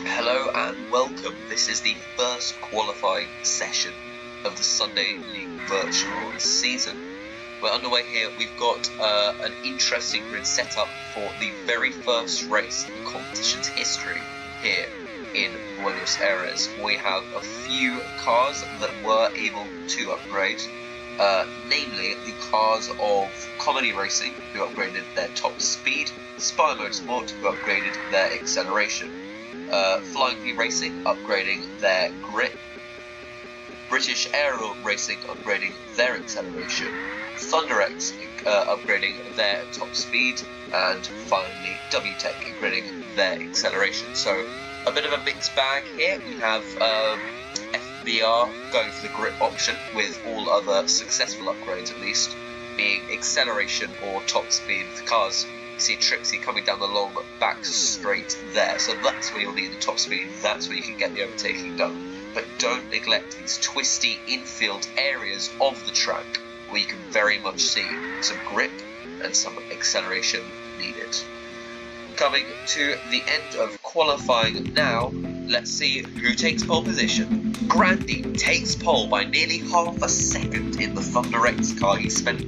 Hello and welcome. This is the first qualifying session of the Sunday League virtual season. We're underway here. We've got an interesting grid set up for the very first race in the competition's history here in Buenos Aires. We have a few cars that were able to upgrade, namely the cars of Comedy Racing, who upgraded their top speed, Spy Motorsport, who upgraded their acceleration, Flying V Racing upgrading their grip, British Aerial Racing upgrading their acceleration, ThunderX upgrading their top speed, and finally WTech upgrading their acceleration. So a bit of a mixed bag here. We have FBR going for the grip option, with all other successful upgrades at least being acceleration or top speed with the cars. You see Trixie coming down the long back straight there, so that's where you'll need the top speed, that's where you can get the overtaking done. But don't neglect these twisty infield areas of the track where you can very much see some grip and some acceleration needed. Coming to the end of qualifying now, let's see who takes pole position. Grandy takes pole by nearly half a second in the ThunderX car. He spent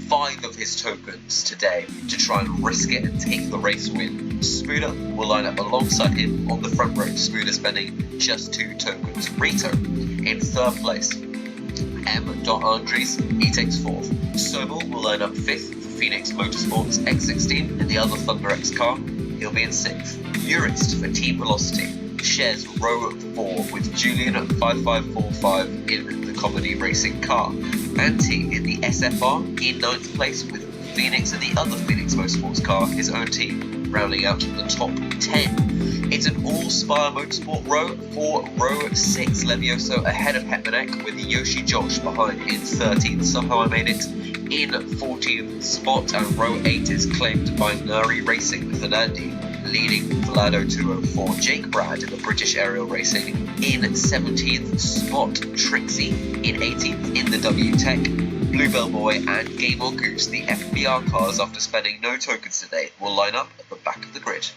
5 of his tokens today to try and risk it and take the race win. Smoother will line up alongside him on the front row. Smoother spending just 2 tokens. Rito in 3rd place. M. Andres, he takes 4th. Sobel will line up 5th for Phoenix Motorsports X16 in the other ThunderX car. He'll be in 6th. Urist for Team Velocity shares row 4 with Julian at 5545 in the Comedy Racing car. Antti in the SFR in 9th place with Phoenix and the other Phoenix Motorsports car, his own team, rounding out the top 10. It's an all-Spire Motorsport row for row 6. Levioso ahead of Hetmanek with Yoshi Josh behind in 13th. Somehow I made it in 14th spot, and row 8 is claimed by Nari Racing with Fernandi leading Vlado 204. Jake Brad in the British Aerial Racing in 17th spot. Trixie in 18th in the WTech. Bluebell Boy and Game On Goose, the FBR cars, after spending no tokens today, will line up at the back of the grid.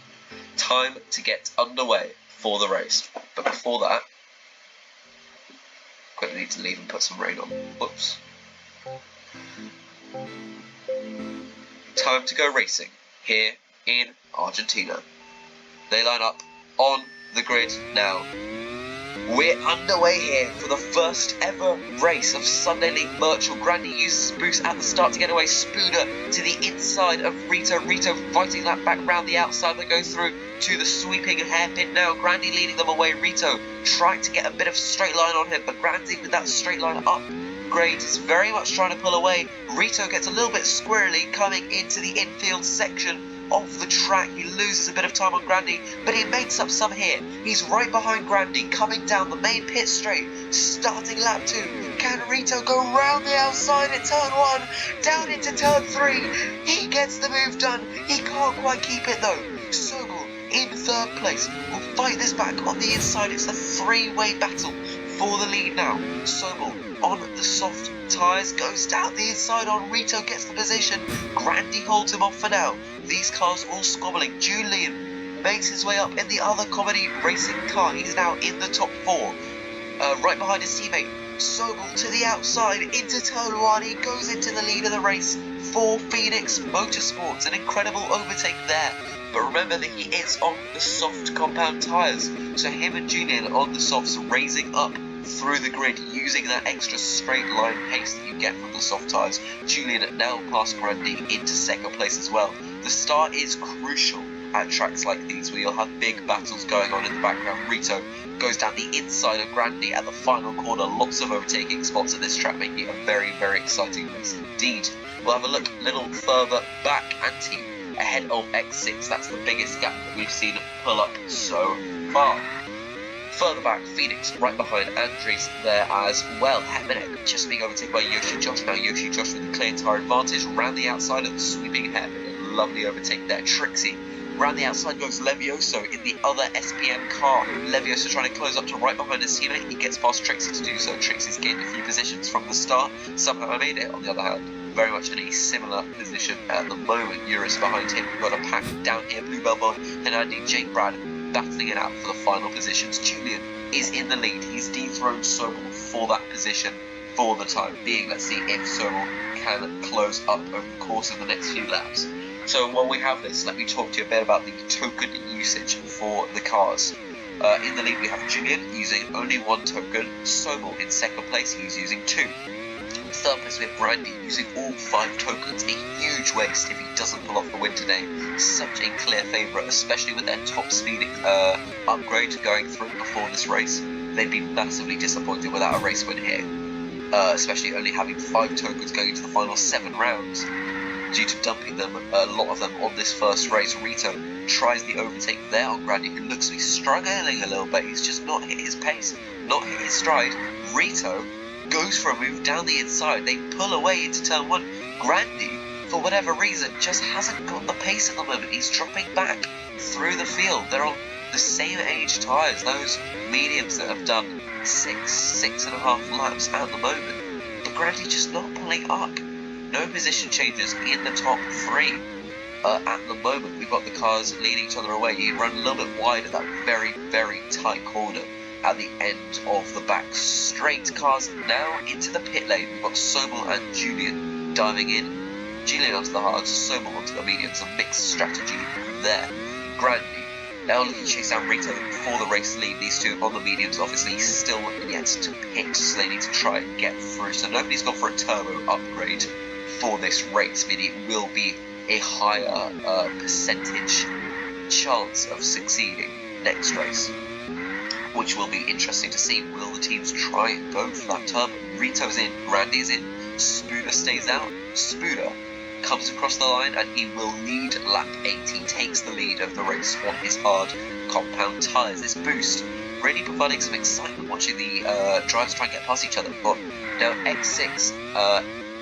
Time to get underway for the race. But before that, quickly need to leave and put some rain on. Whoops. Time to go racing here in Argentina. They line up on the grid now. We're underway here for the first ever race of Sunday League Virtual. Grandy uses boost at the start to get away. Spooner to the inside of Rito. Rito fighting that back round the outside that goes through to the sweeping hairpin now. Grandy leading them away. Rito trying to get a bit of straight line on him, but Grandy with that straight line upgrade is very much trying to pull away. Rito gets a little bit squirrely coming into the infield section of the track. He loses a bit of time on Grandy, but he makes up some here. He's right behind Grandy, coming down the main pit straight, starting lap 2. Can Rito go round the outside at turn 1, down into turn 3? He gets the move done. He can't quite keep it though. Sobel in 3rd place will fight this back on the inside. It's a 3-way battle for the lead now. Sobel on the soft tyres, goes down the inside on Rito, gets the position. Grandy holds him off for now. These cars all squabbling. Julian makes his way up in the other Comedy Racing car. He's now in the top 4, right behind his teammate. Sobel to the outside into turn 1. He goes into the lead of the race for Phoenix Motorsports. An incredible overtake there. But remember that he is on the soft compound tyres, so him and Julian on the softs raising up through the grid using that extra straight line pace that you get from the soft tyres. Julian now past Grandy into 2nd place as well. The start is crucial at tracks like these where you'll have big battles going on in the background. Rito goes down the inside of Grandy at the final corner. Lots of overtaking spots at this track, making it a very, very exciting race indeed. We'll have a look a little further back. Antti ahead of X6. That's the biggest gap that we've seen pull up so far. Further back, Phoenix right behind Andres there as well. Hetmanek just being overtaken by Yoshi Josh. Now Yoshi Josh with a clear tyre advantage round the outside of the sweeping hairpin. A lovely overtake there. Trixie. Round the outside goes Levioso in the other SPM car. Levioso trying to close up to right behind his teammate. He gets past Trixie to do so. Trixie's gained a few positions from the start. Somehow I made it on the other hand. very much in a similar position at the moment. Eurus behind him. We've got a pack down here. Bluebell Boy and Andy Jake Brad battling it out for the final positions. Julian is in the lead. He's dethroned Sobel for that position for the time being. Let's see if Sobel can close up over the course of the next few laps. So while we have this, let me talk to you a bit about the token usage for the cars. In the lead we have Julian using only 1 token. Sobel in second place, he's using 2. In third place we have Randy using all 5 tokens. A huge waste if he doesn't pull off the win today. Such a clear favourite, especially with their top speed upgrade going through before this race. They'd be massively disappointed without a race win here. Especially only having 5 tokens going into the final 7 rounds. Due to dumping them, a lot of them on this first race, Rito tries the overtake there on Grandy, who looks to be struggling a little bit. He's just not hit his pace, not hit his stride. Rito goes for a move down the inside. They pull away into turn 1. Grandy, for whatever reason, just hasn't got the pace at the moment. He's dropping back through the field. They're on the same age tyres, those mediums that have done 6.5 laps at the moment. But Grandy just not pulling up. No position changes in the top 3 at the moment. We've got the cars leading each other away. You run a little bit wide at that very, very tight corner at the end of the back straight. Cars now into the pit lane. We've got Sobel and Julian diving in. Julian onto the hards, Sobel onto the mediums. A mixed strategy there. Grandy now looking to chase down Rito for the race lead. These two on the mediums obviously still yet to pit, so they need to try and get through. So nobody's gone for a turbo upgrade for this race, meaning it will be a higher percentage chance of succeeding next race, which will be interesting to see. Will the teams try and go for that turbo? Rito's in, Randy's in, Spuda stays out. Spuda comes across the line and he will lead lap 8. He takes the lead of the race on his hard compound tyres. This boost really providing some excitement watching the drivers try and get past each other. We've got now X6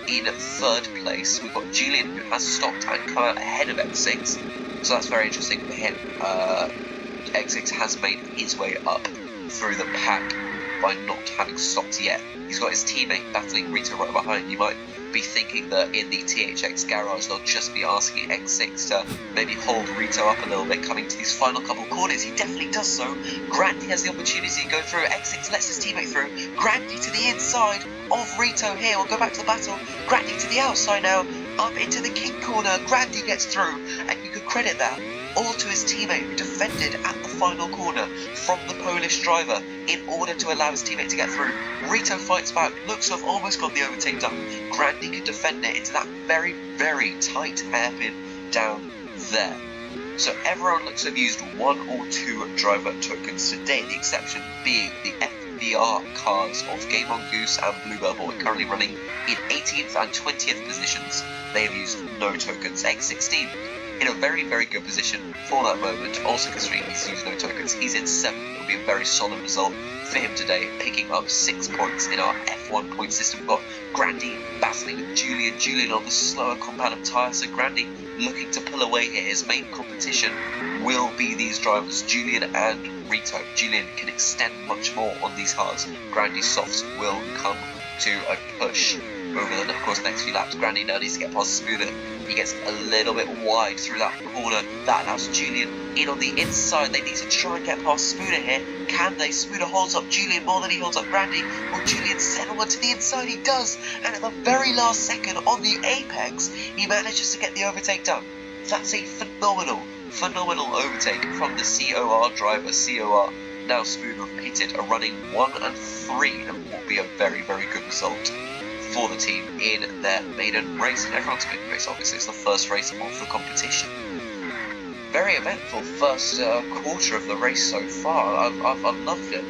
in third place. We've got Julian, who has stopped and come out ahead of X6, so that's very interesting for him. X6 has made his way up through the pack by not having stopped yet. He's got his teammate battling Rito right behind. You might be thinking that in the THX garage they'll just be asking X6 to maybe hold Rito up a little bit coming to these final couple corners. He definitely does so. Grandy has the opportunity to go through. X6 lets his teammate through. Grandy to the inside of Rito here. We'll go back to the battle. Grandy to the outside now, up into the king corner. Grandy gets through, and you could credit that all to his teammate who defended at the final corner from the Polish driver in order to allow his teammate to get through. Rito fights back, looks to have almost got the overtake done. Grandy can defend it into that very, very tight hairpin down there. So everyone looks to have used 1 or 2 driver tokens today, the exception being the FBR cars of Game On Goose and Bluebell Boy, currently running in 18th and 20th positions. They have used no tokens. X16 in a very, very good position for that moment, also considering he's used no tokens. He's in 7th. It will be a very solid result for him today, picking up 6 points in our F1 point system. We've got Grandy battling with Julian. Julian on the slower compound of tyres, so Grandy looking to pull away here. His main competition will be these drivers, Julian and Rito. Julian can extend much more on these hards. Grandy's softs will come to a push over the course of the next few laps. Grandy now needs to get past Spuda. He gets a little bit wide through that corner. That allows Julian in on the inside. They need to try and get past Spuda here. Can they? Spuda holds up Julian more than he holds up Grandy. Will Julian settle one to the inside? He does. And at the very last second on the apex, he manages to get the overtake done. That's a phenomenal overtake from the COR driver. COR now Spuda pitted a running 1 and 3, and will be a very, very good result for the team in their maiden race. And everyone's maiden race, obviously, it's the first race of the competition. Very eventful first quarter of the race so far. I've loved it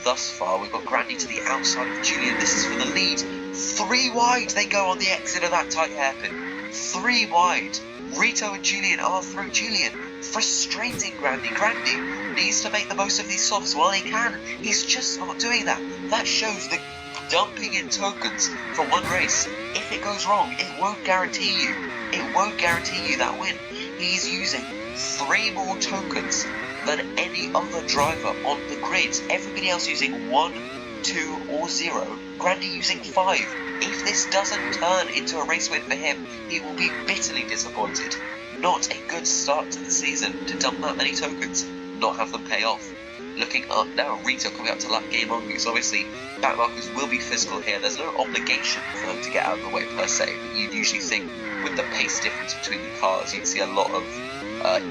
thus far. We've got Grandy to the outside of Julian. This is for the lead. 3 wide they go on the exit of that tight hairpin. 3 wide. Rito and Julian are through. Julian frustrating Grandy. Grandy needs to make the most of these softs while he can. He's just not doing that. That shows the dumping in tokens for one race. If it goes wrong, it won't guarantee you. It won't guarantee you that win. He's using 3 more tokens than any other driver on the grid. Everybody else using 1, 2 or 0, Grandi using 5. If this doesn't turn into a race win for him, he will be bitterly disappointed. Not a good start to the season to dump that many tokens, not have them pay off. Looking up now, Rito coming up to lap game mongoose. Obviously, backmarkers will be physical here. There's no obligation for them to get out of the way per se, but you'd usually think with the pace difference between the cars, you'd see a lot of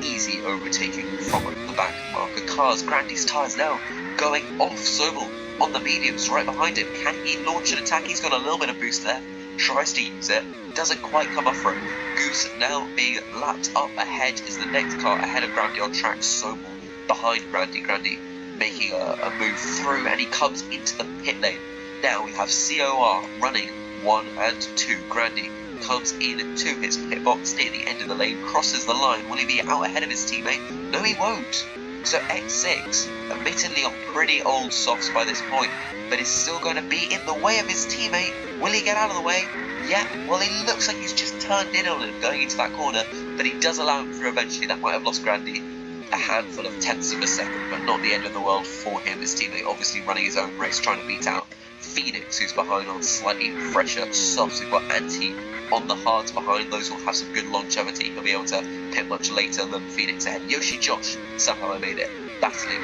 easy overtaking from the backmarker cars. Grandi's tyres now going off. Sobel on the mediums right behind him. Can he launch an attack? He's got a little bit of boost there. Tries to use it. Doesn't quite come off for him. Goose now being lapped up ahead is the next car ahead of Grandi on track. Sobel behind Grandi. Grandi making a move through, and he comes into the pit lane. Now we have COR running 1 and 2. Grandi comes into his pit box near the end of the lane, crosses the line. Will he be out ahead of his teammate? No, he won't. So X6, admittedly on pretty old softs by this point, but is still going to be in the way of his teammate. Will he get out of the way? Yeah, well, he looks like he's just turned in on him going into that corner, but he does allow him through eventually. That might have lost Grandi a handful of tenths of a second, but not the end of the world for him. His teammate obviously running his own race, trying to beat out Phoenix, who's behind on slightly fresher softs. We've got Anti on the hards behind. Those will have some good longevity. He'll be able to pit much later than Phoenix ahead. Yoshi Josh, somehow I made it, battling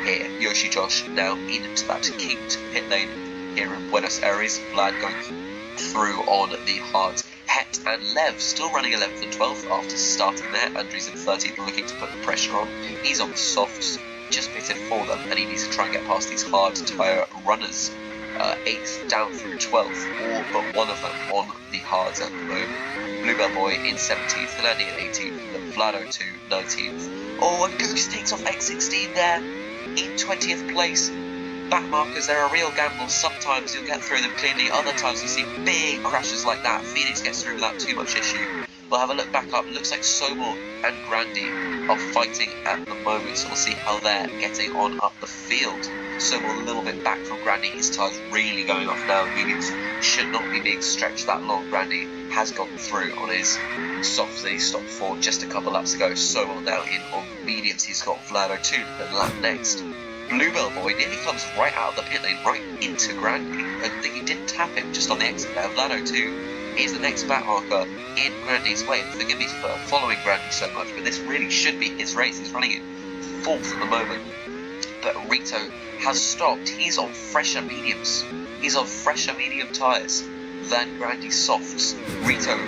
here. Yoshi Josh now into that kinked pit lane here in Buenos Aires. Vlad going through on the hards. Het and Lev still running 11th and 12th after starting there. Andrews in 13th, looking to put the pressure on. He's on the softs, just pitted for them, and he needs to try and get past these hard tyre runners. 8th down through 12th, all but one of them on the hards at the moment. Bluebell Boy in 17th, Fernandi in 18th, then Vlado 2, 19th. Oh, and Goose takes off X16 there in 20th place. Backmarkers, they're a real gamble. Sometimes you'll get through them cleanly, other times you see big crashes like that. Phoenix gets through without too much issue. We'll have a look back up. Looks like Sobel and Grandi are fighting at the moment, so we'll see how they're getting on up the field. Sobel a little bit back from Grandi. His tyres really going off now. Mediums should not be being stretched that long. Grandi has gone through on his softs that he stopped for just a couple laps ago. Sobel now in on mediums. He's got Vlado 2 and lap next. Bluebell Boy nearly comes right out of the pit lane, right into Grandi. I think he didn't tap him just on the exit there. Vlado 2 is the next backmarker in Grandi's way. Forgive me for following Grandi so much, but this really should be his race. He's running in 4th at the moment. But Rito has stopped. He's on fresher mediums. He's on fresher medium tyres than Grandi's softs. Rito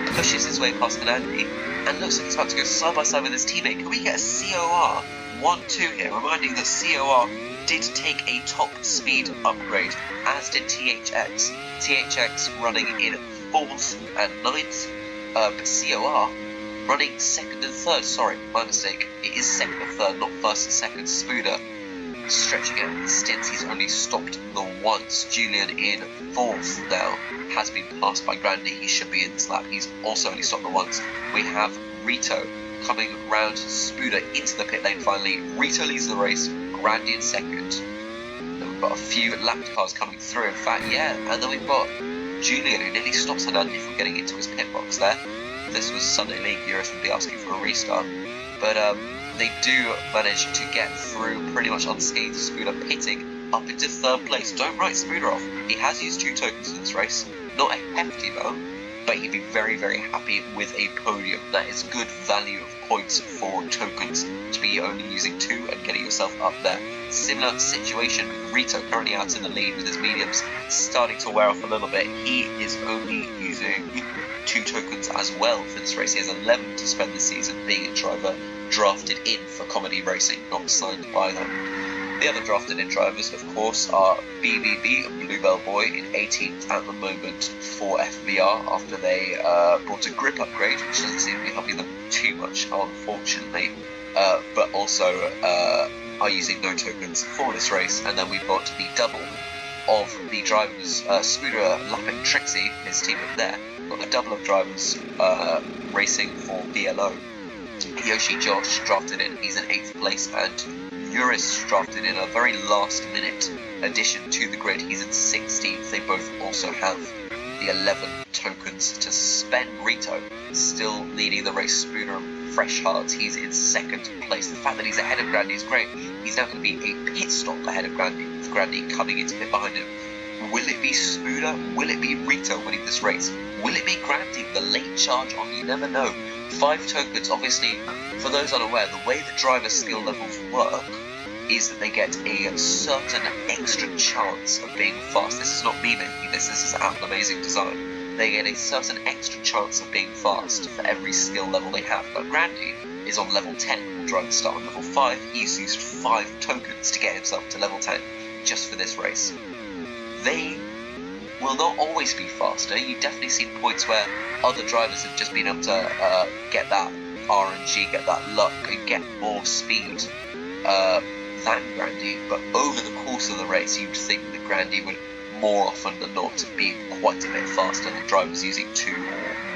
pushes his way past Fernandi and looks like he's about to go side by side with his teammate. Can we get a COR 1-2 here? Reminding that COR did take a top speed upgrade, as did THX. THX running in 4th and 9th, but COR running 2nd and 3rd. Sorry, my mistake. It is 2nd and 3rd, not 1st and 2nd. Spooder stretching out his stints. He's only stopped the once. Julian in 4th now has been passed by Grandi. He should be in this lap. He's also only stopped the once. We have Rito coming round Spooder into the pit lane finally. Rito leads the race, Grandi in 2nd. Then we've got a few lapped cars coming through, in fact, yeah. And then we've got Julian, who nearly stops Fernandi from getting into his pit box there. If this was Sunday League, Eurus would be asking for a restart. But they do manage to get through pretty much unscathed. Spooder pitting up into 3rd place. Don't write Spooder off. He has used 2 tokens in this race. Not a hefty amount, but he'd be very, very happy with a podium. That is good value of points for tokens, to be only using 2 and getting yourself up there. Similar situation with Rito, currently out in the lead with his mediums starting to wear off a little bit. He is only using 2 tokens as well for this race. He has 11 to spend this season, being a driver drafted in for Comedy Racing, not signed by them. The other drafted in drivers, of course, are BBB and Bluebell Boy in 18th at the moment for FBR after they brought a grip upgrade, which doesn't seem to be helping them too much, unfortunately, but also are using no tokens for this race. And then we've got the double of the drivers, Spooder lapping Trixie, his teammate there. Got the double of drivers racing for BLO. Yoshi Josh drafted in, he's in 8th place, and Eurus drafted in a very last minute addition to the grid. He's in 16th. They both also have the 11 tokens to spend. Rito still leading the race. Spooner fresh hearts. He's in 2nd place. The fact that he's ahead of Grandi is great. He's now going to be a pit stop ahead of Grandi, with Grandi coming into pit behind him. Will it be Spuda? Will it be Rito winning this race? Will it be Grandy, the late charge on? You never know. 5 tokens, obviously, for those unaware, the way the driver skill levels work is that they get a certain extra chance of being fast. This is not me making this is Apple Amazing Design. They get a certain extra chance of being fast for every skill level they have. But Grandy is on level 10, driver start on level 5. He's used 5 tokens to get himself to level 10 just for this race. They will not always be faster. You've definitely seen points where other drivers have just been able to get that RNG, get that luck, and get more speed than Grandy. But over the course of the race, you'd think that Grandy would more often than not be quite a bit faster than drivers using 2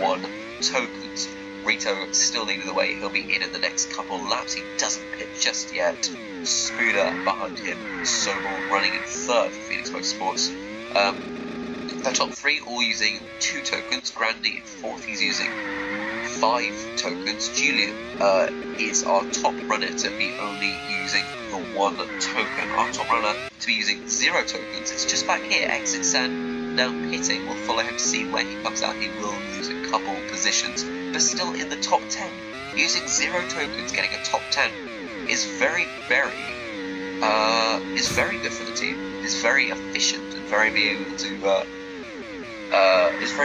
or 1 tokens. Rito still leading the way. He'll be in the next couple laps. He doesn't pit just yet. Spuda behind him. Sobel running in 3rd for Phoenix Motorsports. The top 3 all using 2 tokens. Grandy in 4th, he's using 5 tokens. Julian is our top runner to be only using the 1 token. Our top runner to be using 0 tokens. It's just back here. Exit San now pitting. We'll follow him to see where he comes out. He will lose a couple positions, but still in the top 10. Using 0 tokens, getting a top 10 is very good for the team. It's very efficient and very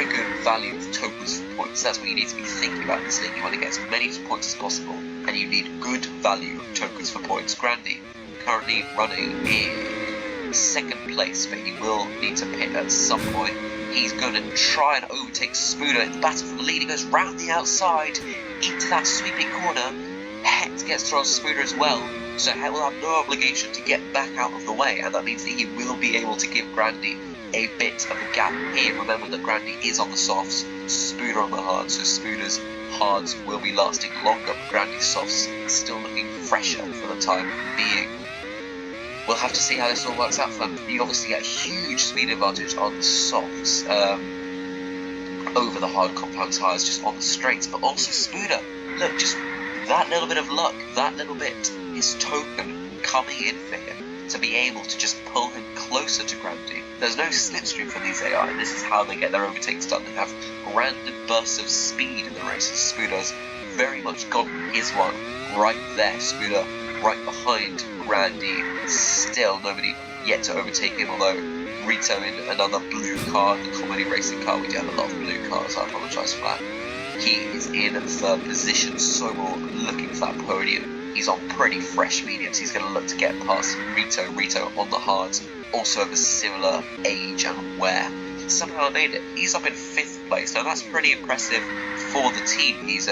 good value of tokens for points. That's what you need to be thinking about in this league. You want to get as many points as possible, and you need good value of tokens for points. Grandy currently running in 2nd place, but he will need to pit at some point. He's going to try and overtake Spuda in the battle for the lead. He goes round the outside into that sweeping corner. Het gets through on Spuda as well, so Het will have no obligation to get back out of the way, and that means that he will be able to give Grandy a bit of a gap here. Remember that Grandy is on the softs, Spuda on the hards, so Spuda's hards will be lasting longer, but Grandy's softs still looking fresher for the time being. We'll have to see how this all works out for them. You obviously get a huge speed advantage on the softs over the hard compound tyres just on the straights, but also Spuda. Look, just that little bit of luck, that little bit, his token coming in for him to be able to just pull him closer to Grandy. There's no slipstream for these AI, and this is how they get their overtakes done. They have random bursts of speed in the races. Spuda's very much got his one right there. Spuda right behind Grandy. Still nobody yet to overtake him, although Rito in another blue car, the comedy racing car. We do have a lot of blue cars, I apologise for that. He is in 3rd position. Sobel looking for that podium. He's on pretty fresh mediums. He's going to look to get past Rito. Rito on the hards, also of a similar age and wear. Somehow made it. He's up in 5th place. Now that's pretty impressive for the team. He's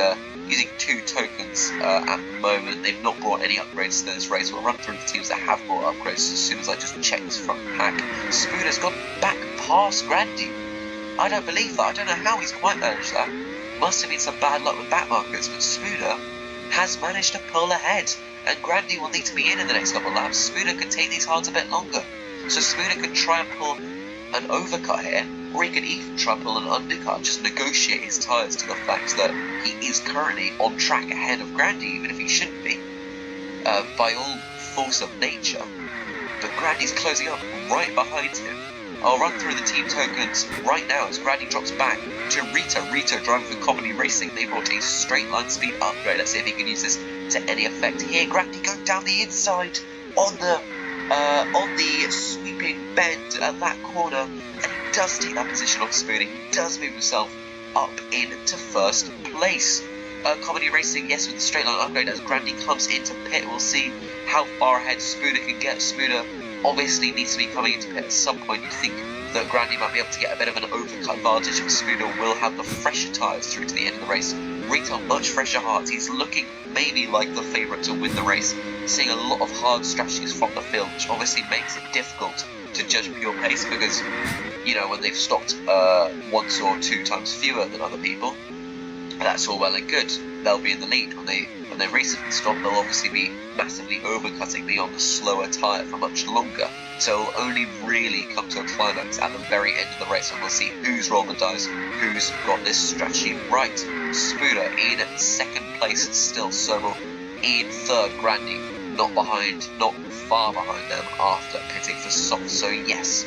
using 2 tokens at the moment. They've not brought any upgrades to this race. We'll run through the teams that have brought upgrades as soon as I just check this front pack. Spuda's gone back past Grandy. I don't believe that. I don't know how he's quite managed that. Must have been some bad luck with back markers, but Spuda has managed to pull ahead, and Grandy will need to be in the next couple of laps. Spuda could take these hards a bit longer, so Spuda could try and pull an overcut here, or he could even try and pull an undercut, just negotiate his tyres to the fact that he is currently on track ahead of Grandy, even if he shouldn't be, by all force of nature. But Grandy's closing up right behind him. I'll run through the team tokens right now as Grandy drops back to Rito. Rito driving for Comedy Racing. They brought a straight line speed upgrade. Let's see if he can use this to any effect here. Grandy going down the inside on the sweeping bend at that corner, and he does take that position off Spuda. He does move himself up into 1st place. Comedy Racing, yes, with the straight line upgrade as Grandy comes into pit. We'll see how far ahead Spuda can get. Spuda obviously needs to be coming into pit at some point. You think that Grandy might be able to get a bit of an overcut advantage, but Spuda will have the fresher tyres through to the end of the race. Rito much fresher hards. He's looking maybe like the favourite to win the race. Seeing a lot of hard strategies from the field, which obviously makes it difficult to judge pure pace because, you know, when they've stopped once or 2 times fewer than other people, that's all well and good. They'll be in the lead. When they recently stopped, they'll obviously be massively overcutting me on the slower tyre for much longer. So it'll only really come to a climax at the very end of the race, and we'll see who's rolled the dice, who's got this strategy right. Spuda in 2nd place still, Sobel in 3rd, Grandy not far behind them after pitting for soft. So yes,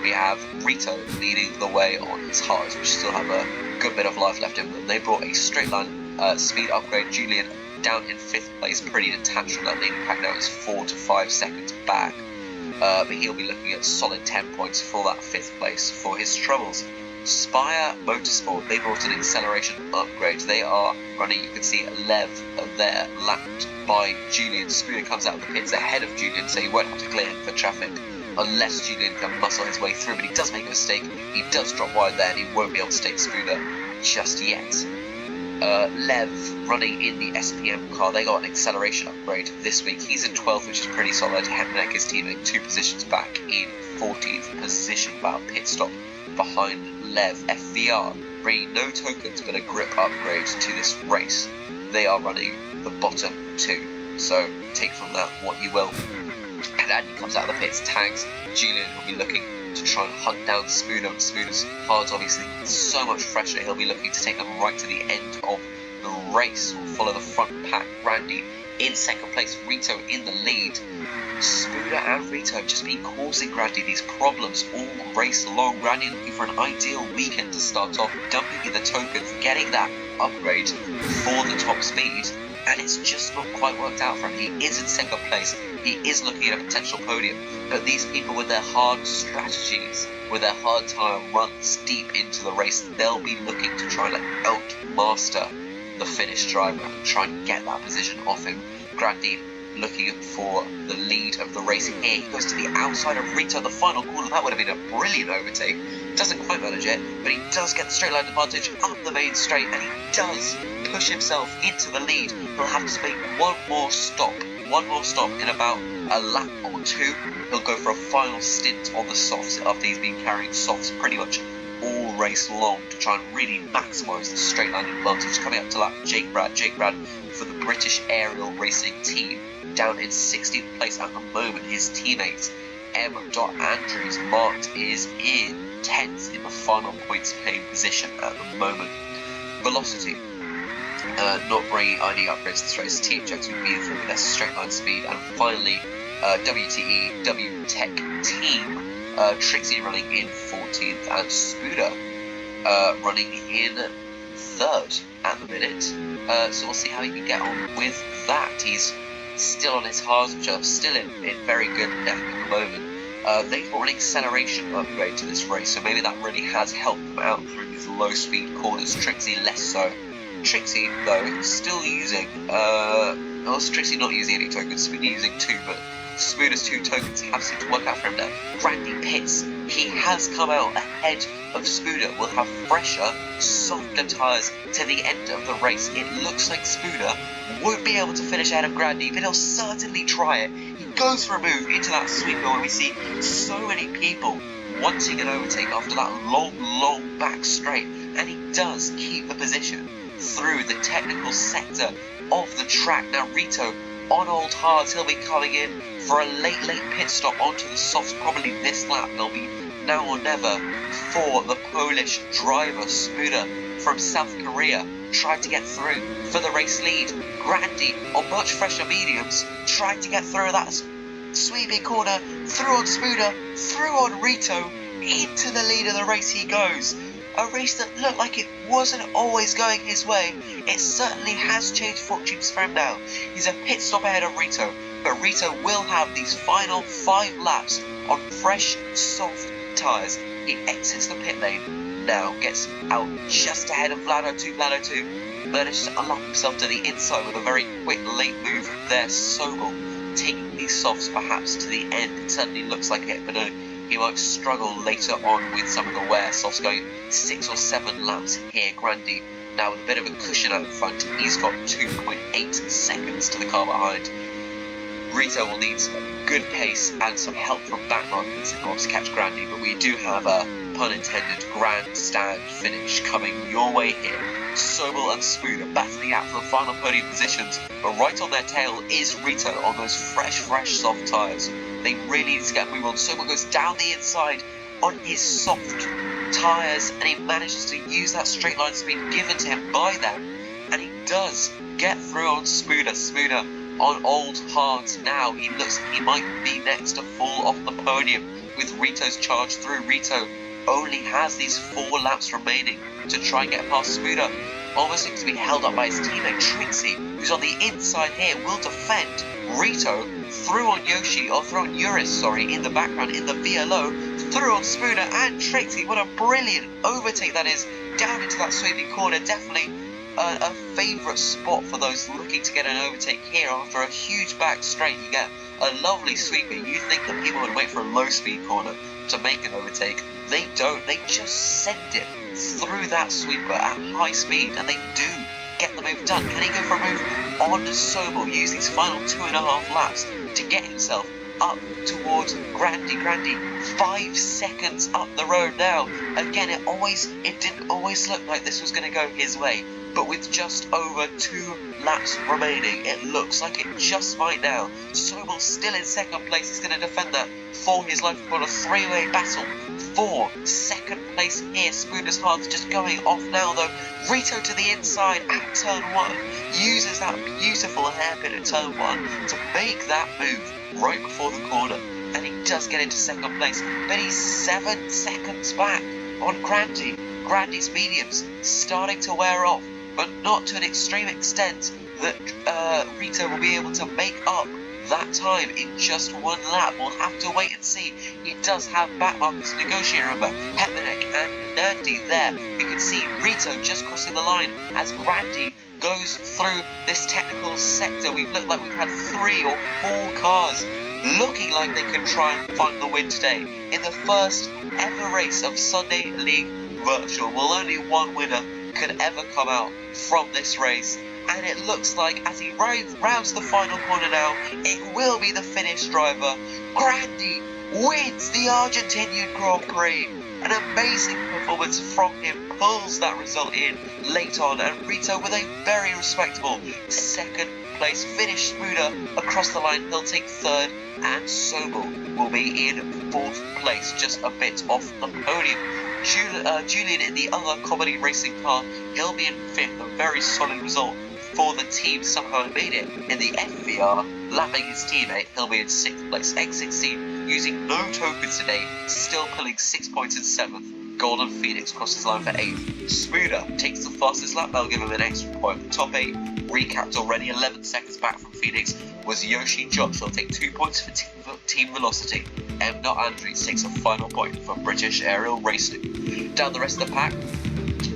we have Rito leading the way on his hards, which still have a good bit of life left in them. They brought a straight line speed upgrade. Julian down in 5th place, pretty detached from that leading pack now. It's 4 to 5 seconds back. But he'll be looking at solid 10 points for that 5th place for his troubles. Spire Motorsport, they brought an acceleration upgrade. They are running, you can see Lev there, lapped by Julian. Spooner comes out of the pits ahead of Julian, so he won't have to clear him for traffic unless Julian can muscle his way through, but he does make a mistake. He does drop wide there, and he won't be able to take Spooner just yet. Lev running in the SPM car, they got an acceleration upgrade this week. He's in 12th, which is pretty solid. Hemnek, his teammate, 2 positions back in 14th position, about a pit stop behind Lev. FVR bringing no tokens but a grip upgrade to this race. They are running the bottom 2, so take from that what you will. And Andy comes out of the pits, tags Julian, will be looking to try and hunt down Spooner. Spooner's cards obviously so much fresher, he'll be looking to take them right to the end of the race. Will follow the front pack. Randy in 2nd place, Rito in the lead. Spooner and Rito have just been causing Randy these problems all race long. Randy looking for an ideal weekend to start off, dumping in the tokens, getting that upgrade for the top speed, and it's just not quite worked out for him. He is in 2nd place, he is looking at a potential podium, but these people with their hard strategies, with their hard tyre runs deep into the race, they'll be looking to try and outmaster the Finnish driver and try and get that position off him. Grandin looking for the lead of the race here. He goes to the outside of Rito at the final corner. That would have been a brilliant overtake. Doesn't quite manage it, but he does get the straight line advantage up the main straight, and he does push himself into the lead. He'll have to make one more stop in about a lap or 2. He'll go for a final stint on the softs after he's been carrying softs pretty much all race long to try and really maximise the straight line advantage. Coming up to lap, Jake Brad for the British Aerial Racing Team, down in 16th place at the moment. His teammate M. Andrews marked is in 10th in the final points paying position at the moment. Velocity not bringing ID upgrades to this race. Team Jacks will be through with their straight line speed. And finally WTE W-Tech Team, Trixie running in 14th and Spooner running in 3rd at the minute. So we'll see how he can get on with that. He's still on his hards, which are still in very good depth at the moment. They've got an acceleration upgrade to this race, so maybe that really has helped them out through these low speed corners. Trixie less so. Trixie though still using Trixie not using any tokens, Spooner using 2, but Spooner's 2 tokens have seemed to work out for him now. Randy Pitts, he has come out ahead of Spooner, will have fresher, softer tyres to the end of the race. It looks like Spooner won't be able to finish ahead of Grandy, but he'll certainly try it. He goes for a move into that sweep where we see so many people wanting an overtake after that long back straight, and he does keep the position through the technical sector of the track. Now Rito on old hards, he'll be coming in for a late pit stop onto the softs, probably this lap. There'll be now or never for the Polish driver. Spooner from South Korea tried to get through for the race lead. Grandy on much fresher mediums tried to get through that sweeping corner, through on Spooner, through on Rito, into the lead of the race he goes. A race that looked like it wasn't always going his way. It certainly has changed fortunes for him now. He's a pit stop ahead of Rito, but Rito will have these final 5 laps on fresh, soft tyres. He exits the pit lane now, gets out just ahead of Vlado 2, manages to unlock himself to the inside with a very quick late move there. Sobel taking these softs perhaps to the end. It certainly looks like it, but he might struggle later on with some of the wear. Softs going 6 or 7 laps here. Grandy now with a bit of a cushion out front. He's got 2.8 seconds to the car behind. Rito will need some good pace and some help from back markers in order to catch Grandy, but we do have a pun intended grandstand finish coming your way here. Sobel and Spooner battling out for the final podium positions, but right on their tail is Rito on those fresh soft tyres. They really need to get a move on. Sobel goes down the inside on his soft tyres, and he manages to use that straight line speed given to him by them, and he does get through on Spooner. Spooner on old hards now. He looks like he might be next to fall off the podium. with Rito's charge through. Rito only has these 4 laps remaining to try and get past Smuda. Almost seems to be held up by his teammate Trixie, who's on the inside here, will defend. Rito through on Yoshi, or through on Yuris, in the background, in the VLO, through on Smuda and Trixie. What a brilliant overtake that is, down into that sweeping corner. Definitely a favourite spot for those looking to get an overtake here. After a huge back straight, you get a lovely sweeper. You think that people would wait for a low speed corner to make an overtake. They don't. They just send it through that sweeper at high speed, and they do get the move done. Can he go for a move on Sobel? Use these final 2.5 laps to get himself up towards Grandy. 5 seconds up the road now. Again, it didn't always look like this was going to go his way, but with just over 2 laps remaining, it looks like it just might now. Sobel still in second place. He's going to defend that for his life. We've got a 3-way battle for second place here. Spooner's Heart's just going off now though. Rito to the inside at turn 1. Uses that beautiful hairpin at turn 1 to make that move right before the corner. And he does get into second place, but he's 7 seconds back on Grandy. Grandy's mediums starting to wear off, but not to an extreme extent that Rito will be able to make up that time in just 1 lap. We'll have to wait and see. He does have back markers to negotiate, remember. Hepmanek and Nandi there. You can see Rito just crossing the line as Grandy goes through this technical sector. We've looked like we've had 3 or 4 cars looking like they can try and find the win today. In the first ever race of Sunday League Virtual, well, only 1 winner could ever come out from this race. And it looks like as he rounds the final corner now, it will be the Finnish driver. Grandy wins the Argentinian Grand Prix. An amazing performance from him pulls that result in late on, and Rito with a very respectable second place finish. Smoother across the line, he'll take 3rd, and Sobel will be in 4th place, just a bit off the podium. Julian in the other comedy racing car, he'll be in 5th, a very solid result for the team. Somehow made it in the FVR, lapping his teammate. He'll be in 6th place. X16 using no tokens today, still pulling 6 points in 7th. Golden Phoenix crosses the line for 8th. Smuda takes the fastest lap, that'll give him an extra point. Top 8 recapped already, 11 seconds back from Phoenix was Yoshi Josh. He'll take 2 points for team velocity. M. Andrews takes a final point for British Aerial Racing. Down the rest of the pack,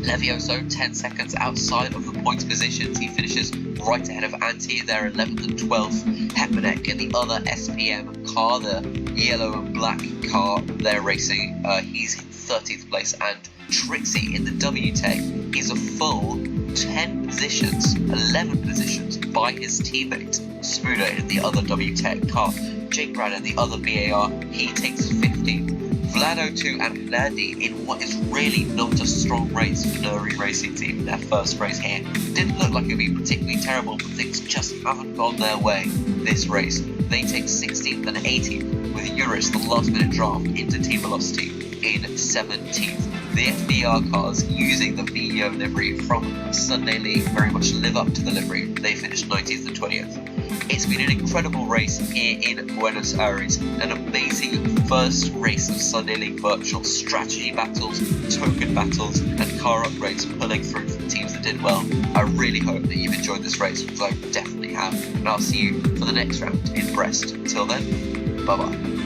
Levioso 10 seconds outside of the points positions. He finishes right ahead of Antti. They're 11th and 12th. Hepmanek in the other SPM car, the yellow and black car they're racing, he's in 30th place. And Trixie in the WTEC, he's a full 10 positions, 11 positions by his teammate Smuda in the other WTEC car. Jake Brad in the other BAR, he takes 15th. Vlado2 and Nandi in what is really not a strong race for Nuri Racing Team. Their first race here didn't look like it would be particularly terrible, but things just haven't gone their way this race. They take 16th and 18th, with Eurus, the last minute draft, into team velocity in 17th. The FBR cars using the VEO livery from Sunday League very much live up to the livery. They finished 19th and 20th. It's been an incredible race here in Buenos Aires, an amazing first race of Sunday League Virtual. Strategy battles, token battles, and car upgrades pulling through for the teams that did well. I really hope that you've enjoyed this race, because I definitely have, and I'll see you for the next round in Brest. Until then, bye bye.